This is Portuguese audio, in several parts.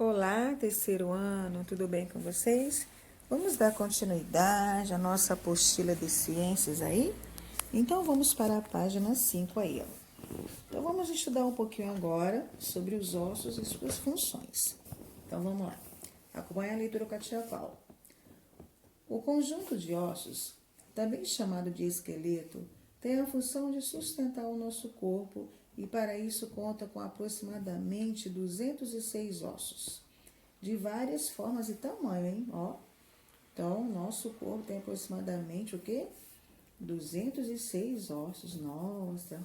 Olá, terceiro ano, tudo bem com vocês? Vamos dar continuidade à nossa apostila de ciências aí? Então, vamos para a página 5 aí, ó. Então, vamos estudar um pouquinho agora sobre os ossos e suas funções. Então, vamos lá. Acompanhe a leitura com a tia Paula. O conjunto de ossos, também chamado de esqueleto, tem a função de sustentar o nosso corpo e para isso conta com aproximadamente 206 ossos, de várias formas e tamanho, hein? Ó. Então, nosso corpo tem aproximadamente o quê? 206 ossos, nossa.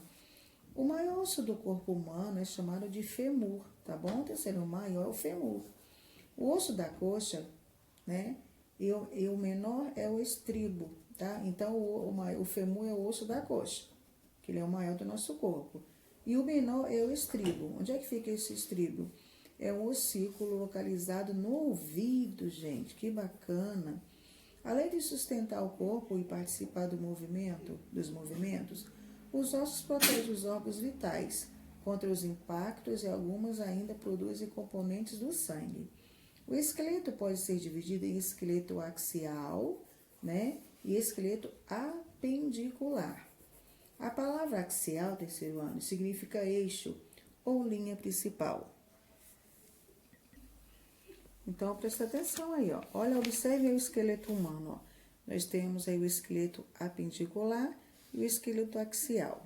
O maior osso do corpo humano é chamado de fêmur, tá bom? Terceiro, o maior é o fêmur. O osso da coxa, né? E o menor é o estribo, tá? Então, o fêmur é o osso da coxa, que ele é o maior do nosso corpo. E o menor é o estribo. Onde é que fica esse estribo? É um ossículo localizado no ouvido, gente. Que bacana! Além de sustentar o corpo e participar dos movimentos, os ossos protegem os órgãos vitais contra os impactos e algumas ainda produzem componentes do sangue. O esqueleto pode ser dividido em esqueleto axial, né, e esqueleto apendicular. A palavra axial, terceiro ano, significa eixo ou linha principal. Então, presta atenção aí, ó. Olha, observe aí o esqueleto humano, ó. Nós temos aí o esqueleto apendicular e o esqueleto axial.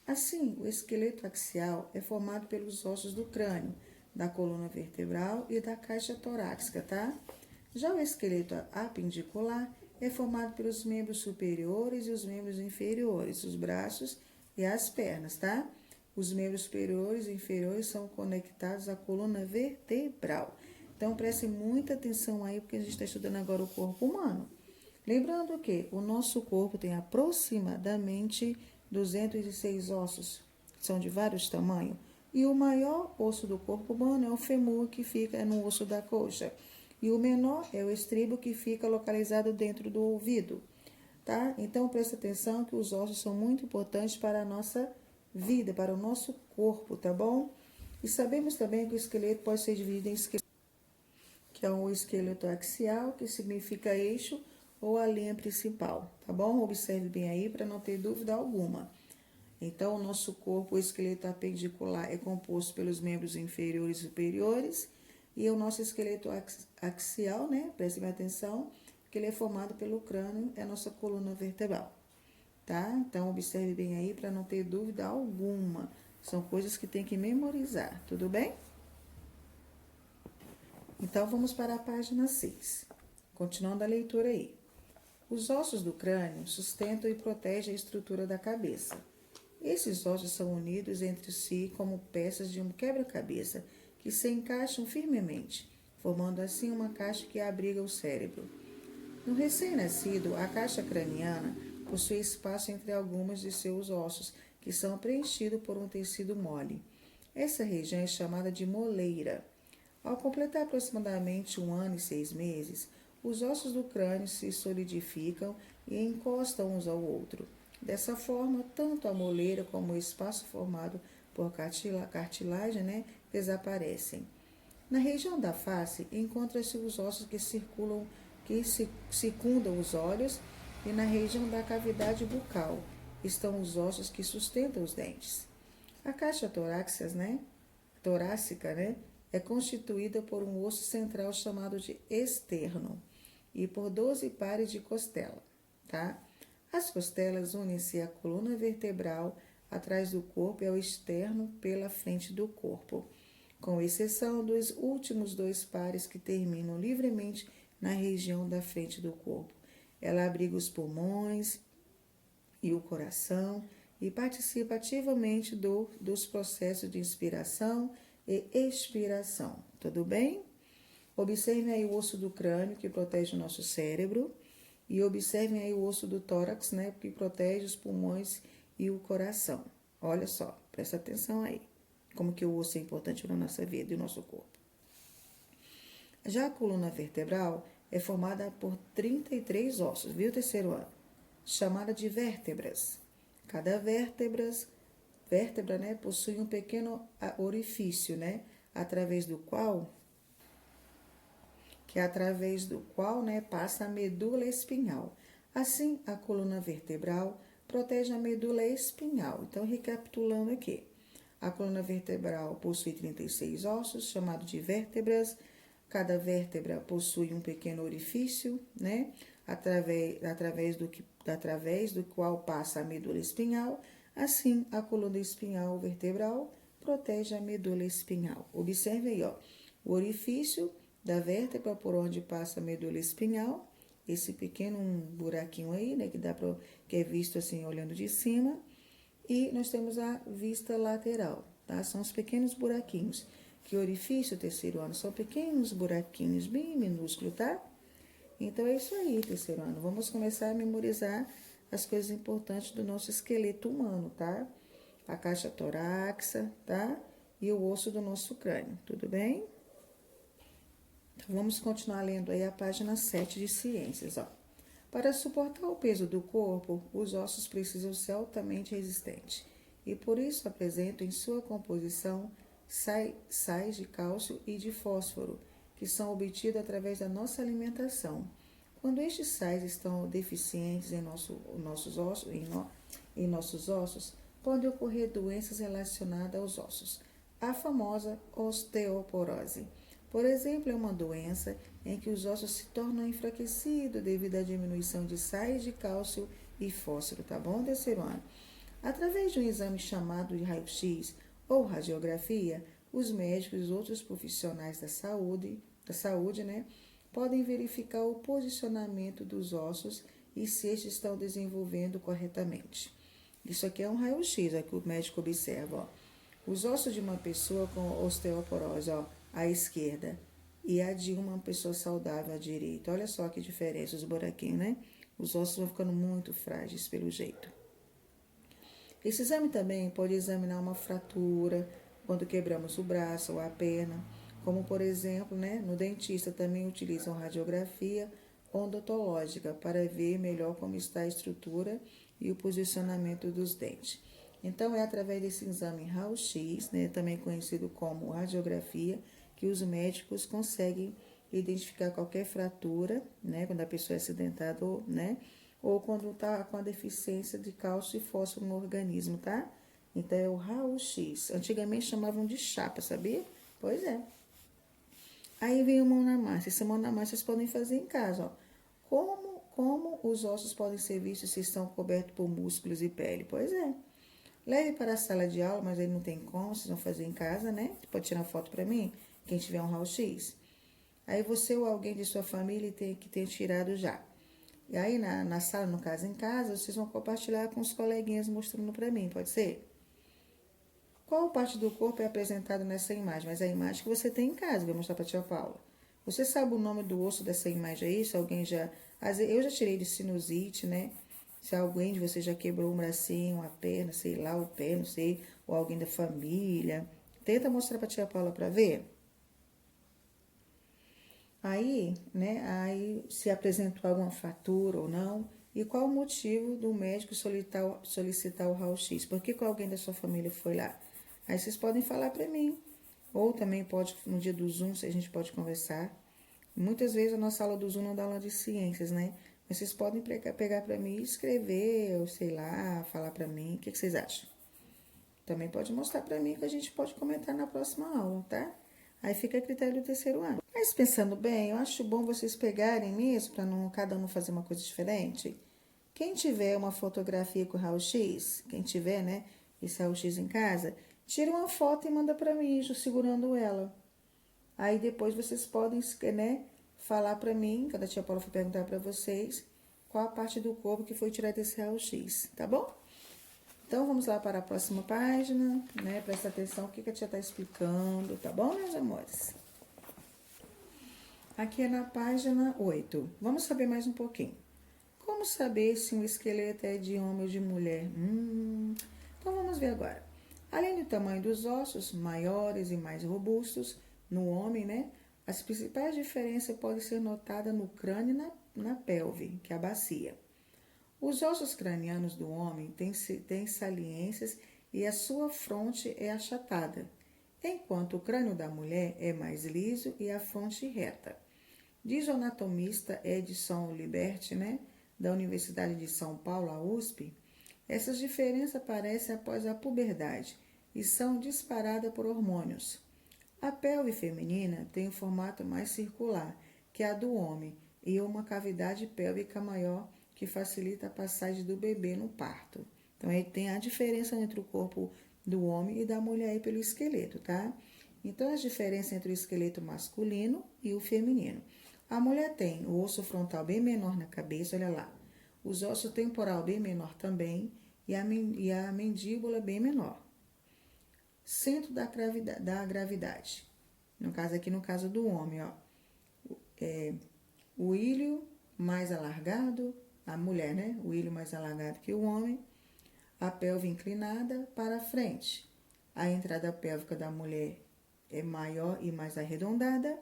Assim, o esqueleto axial é formado pelos ossos do crânio, da coluna vertebral e da caixa torácica, tá? Já o esqueleto apendicular é formado pelos membros superiores e os membros inferiores, os braços e as pernas, tá? Os membros superiores e inferiores são conectados à coluna vertebral. Então, preste muita atenção aí, porque a gente está estudando agora o corpo humano. Lembrando que o nosso corpo tem aproximadamente 206 ossos, são de vários tamanhos, e o maior osso do corpo humano é o fêmur, que fica no osso da coxa, e o menor é o estribo, que fica localizado dentro do ouvido, tá? Então, presta atenção que os ossos são muito importantes para a nossa vida, para o nosso corpo, tá bom? E sabemos também que o esqueleto pode ser dividido em esqueleto, que é o esqueleto axial, que significa eixo, ou a linha principal, tá bom? Observe bem aí para não ter dúvida alguma. Então, o nosso corpo, o esqueleto apendicular, é composto pelos membros inferiores e superiores, e o nosso esqueleto axial, né? Prestem atenção, que ele é formado pelo crânio, é a nossa coluna vertebral, tá? Então, observe bem aí para não ter dúvida alguma. São coisas que tem que memorizar, tudo bem? Então, vamos para a página 6. Continuando a leitura aí. Os ossos do crânio sustentam e protegem a estrutura da cabeça. Esses ossos são unidos entre si como peças de um quebra-cabeça que se encaixam firmemente, formando assim uma caixa que abriga o cérebro. No recém-nascido, a caixa craniana possui espaço entre algumas de seus ossos, que são preenchidos por um tecido mole. Essa região é chamada de moleira. Ao completar aproximadamente 1 ano e 6 meses, os ossos do crânio se solidificam e encostam uns ao outro. Dessa forma, tanto a moleira como o espaço formado por cartilagem, né, desaparecem. Na região da face, encontram-se os ossos que circundam os olhos, e na região da cavidade bucal estão os ossos que sustentam os dentes. A caixa torácica, é constituída por um osso central chamado de esterno e por 12 pares de costela, tá? As costelas unem-se à coluna vertebral atrás do corpo e ao externo pela frente do corpo, com exceção dos últimos 2 pares que terminam livremente na região da frente do corpo. Ela abriga os pulmões e o coração e participa ativamente dos processos de inspiração e expiração. Tudo bem? Observem aí o osso do crânio, que protege o nosso cérebro, e observem aí o osso do tórax, né, que protege os pulmões e o coração. Olha só, presta atenção aí, como que o osso é importante na nossa vida e no nosso corpo. Já a coluna vertebral é formada por 33 ossos, viu, terceiro ano? Chamada de vértebras. Cada vértebra, né, possui um pequeno orifício, né, através do qual que é através do qual, né, passa a medula espinhal. Assim, a coluna vertebral protege a medula espinhal. Então, recapitulando aqui. A coluna vertebral possui 36 ossos, chamados de vértebras. Cada vértebra possui um pequeno orifício, né? Através do qual passa a medula espinhal. Assim, a coluna espinhal vertebral protege a medula espinhal. Observe aí, ó, o orifício da vértebra por onde passa a medula espinhal, esse pequeno buraquinho aí, né, que é visto assim olhando de cima, e nós temos a vista lateral, tá? São os pequenos buraquinhos. Que orifício, terceiro ano, são pequenos buraquinhos bem minúsculos, tá? Então é isso aí, terceiro ano. Vamos começar a memorizar as coisas importantes do nosso esqueleto humano, tá? A caixa torácica, tá? E o osso do nosso crânio, tudo bem? Então, vamos continuar lendo aí a página 7 de ciências, ó. Para suportar o peso do corpo, os ossos precisam ser altamente resistentes e por isso apresentam em sua composição sais de cálcio e de fósforo, que são obtidos através da nossa alimentação. Quando estes sais estão deficientes em nossos ossos, podem ocorrer doenças relacionadas aos ossos. A famosa osteoporose, por exemplo, é uma doença em que os ossos se tornam enfraquecidos devido à diminuição de sais de cálcio e fósforo, tá bom, terceiro ano? Através de um exame chamado de raio-x ou radiografia, os médicos e outros profissionais da saúde, né, podem verificar o posicionamento dos ossos e se estes estão desenvolvendo corretamente. Isso aqui é um raio-x, é que o médico observa, ó. Os ossos de uma pessoa com osteoporose, ó, à esquerda, e a de uma pessoa saudável à direita. Olha só que diferença, os buraquinhos, né? Os ossos vão ficando muito frágeis pelo jeito. Esse exame também pode examinar uma fratura, quando quebramos o braço ou a perna, como por exemplo, né, no dentista também utilizam radiografia odontológica para ver melhor como está a estrutura e o posicionamento dos dentes. Então, é através desse exame raio-x, né, também conhecido como radiografia, que os médicos conseguem identificar qualquer fratura, né, quando a pessoa é acidentada, ou quando está com a deficiência de cálcio e fósforo no organismo, tá? Então, é o raio-x. Antigamente chamavam de chapa, sabia? Pois é. Aí vem o mão na massa. Esse mão na massa vocês podem fazer em casa, ó. Como os ossos podem ser vistos se estão cobertos por músculos e pele? Pois é. Leve para a sala de aula, mas aí não tem como, vocês vão fazer em casa, né? Você pode tirar foto para mim, quem tiver um raio-x. Aí você ou alguém de sua família tem que ter tirado já. E aí na sala, no caso em casa, vocês vão compartilhar com os coleguinhas mostrando para mim, pode ser? Qual parte do corpo é apresentada nessa imagem? Mas é a imagem que você tem em casa, vou mostrar para a tia Paula. Você sabe o nome do osso dessa imagem aí? Se alguém já... Eu já tirei de sinusite, né? Se alguém de vocês já quebrou um bracinho, a perna, sei lá, o pé, não sei, ou alguém da família. Tenta mostrar para a tia Paula para ver. Aí, né, se apresentou alguma fratura ou não, e qual o motivo do médico solicitar o raio-x? Por que alguém da sua família foi lá? Aí vocês podem falar para mim, ou também pode, no dia do Zoom, a gente pode conversar. Muitas vezes a nossa aula do Zoom não dá aula de ciências, né? Mas vocês podem pegar para mim e escrever, ou sei lá, falar para mim. O que vocês acham? Também pode mostrar para mim que a gente pode comentar na próxima aula, tá? Aí fica a critério do terceiro ano. Mas pensando bem, eu acho bom vocês pegarem mesmo, para não cada um fazer uma coisa diferente. Quem tiver uma fotografia com raio-x, quem tiver, né, esse raio-x em casa, tira uma foto e manda para mim, segurando ela. Aí depois vocês podem, né, falar para mim, quando a tia Paula for perguntar para vocês, qual a parte do corpo que foi tirada desse raio-x, tá bom? Então, vamos lá para a próxima página, né? Presta atenção no que a tia está explicando, tá bom, meus amores? Aqui é na página 8. Vamos saber mais um pouquinho. Como saber se um esqueleto é de homem ou de mulher? Então, vamos ver agora. Além do tamanho dos ossos, maiores e mais robustos, no homem, né? As principais diferenças podem ser notadas no crânio e na pelve, que é a bacia. Os ossos cranianos do homem têm saliências e a sua fronte é achatada, enquanto o crânio da mulher é mais liso e a fronte reta. Diz o anatomista Edson Liberti, né, da Universidade de São Paulo, a USP, essas diferenças aparecem após a puberdade e são disparadas por hormônios. A pelve feminina tem um formato mais circular que a do homem e uma cavidade pélvica maior que facilita a passagem do bebê no parto. Então, aí tem a diferença entre o corpo do homem e da mulher aí pelo esqueleto, tá? Então, as diferenças entre o esqueleto masculino e o feminino. A mulher tem o osso frontal bem menor na cabeça, olha lá. Os ossos temporal bem menor também e a mandíbula bem menor. Centro da gravidade. No caso aqui, no caso do homem, ó. O ilho mais alargado, a mulher, né? O ilho mais alargado que o homem. A pelve inclinada para frente. A entrada pélvica da mulher é maior e mais arredondada.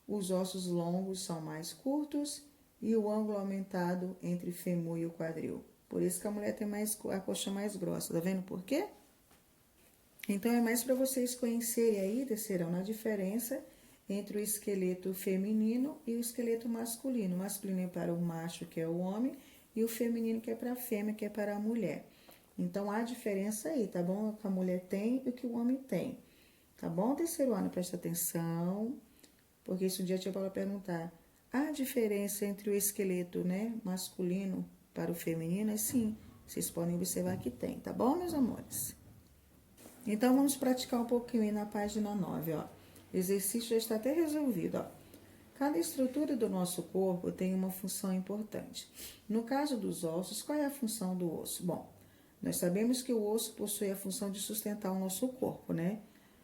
Os ossos longos são mais curtos e o ângulo aumentado entre o fêmur e o quadril. Por isso que a mulher tem a coxa mais grossa, tá vendo por quê? Então, é mais para vocês conhecerem aí, terceirão, a diferença entre o esqueleto feminino e o esqueleto masculino. O masculino é para o macho, que é o homem, e o feminino, que é para a fêmea, que é para a mulher. Então, há diferença aí, tá bom? O que a mulher tem e o que o homem tem. Tá bom, terceiro ano? Presta atenção, porque isso um dia a tia Paula perguntar. Há diferença entre o esqueleto, né, masculino para o feminino? Sim, vocês podem observar que tem, tá bom, meus amores? Então, vamos praticar um pouquinho aí na página 9, ó. O exercício já está até resolvido, ó. Cada estrutura do nosso corpo tem uma função importante. No caso dos ossos, qual é a função do osso? Bom, nós sabemos que o osso possui a função de sustentar o nosso corpo, né?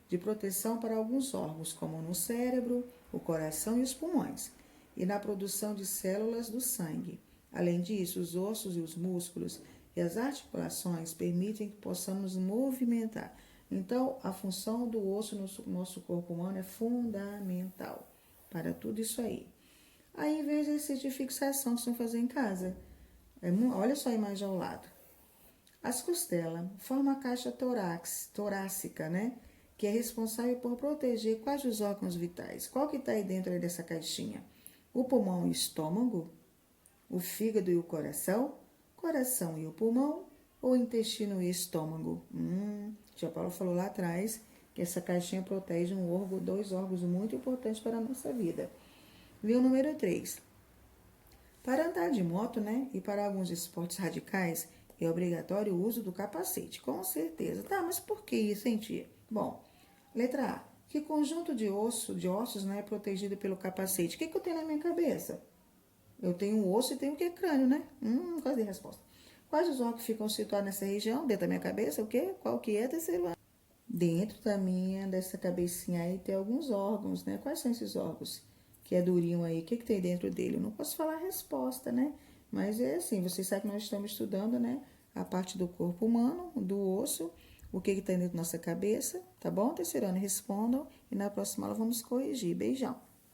De proteção para alguns órgãos, como no cérebro, o coração e os pulmões, e na produção de células do sangue. Além disso, os ossos e os músculos e as articulações permitem que possamos movimentar. Então, a função do osso no nosso corpo humano é fundamental para tudo isso aí. Aí, em vez de exercício de fixação que vocês vão fazer em casa, olha só a imagem ao lado. As costelas formam a caixa torácica, né? Que é responsável por proteger quais os órgãos vitais. Qual que está aí dentro aí dessa caixinha? O pulmão e o estômago, o fígado e o coração e o pulmão, ou o intestino e o estômago? Tia Paula falou lá atrás que essa caixinha protege dois órgãos muito importantes para a nossa vida. Viu o número 3. Para andar de moto, né, e para alguns esportes radicais, é obrigatório o uso do capacete, com certeza. Tá, mas por que isso, hein, tia? Bom, letra A. Que conjunto de ossos, né, é protegido pelo capacete? O que eu tenho na minha cabeça? Eu tenho um osso e tenho o que? Crânio, né? Quase a resposta. Quais os órgãos ficam situados nessa região? Dentro da minha cabeça, o quê? Qual que é, terceiro ano? Dentro dessa cabecinha aí tem alguns órgãos, né? Quais são esses órgãos? Que é durinho aí. O que tem dentro dele? Eu não posso falar a resposta, né? Mas é assim, vocês sabem que nós estamos estudando, né? A parte do corpo humano, do osso, o que tem dentro da nossa cabeça, tá bom? Terceiro ano, respondam e na próxima aula vamos corrigir. Beijão!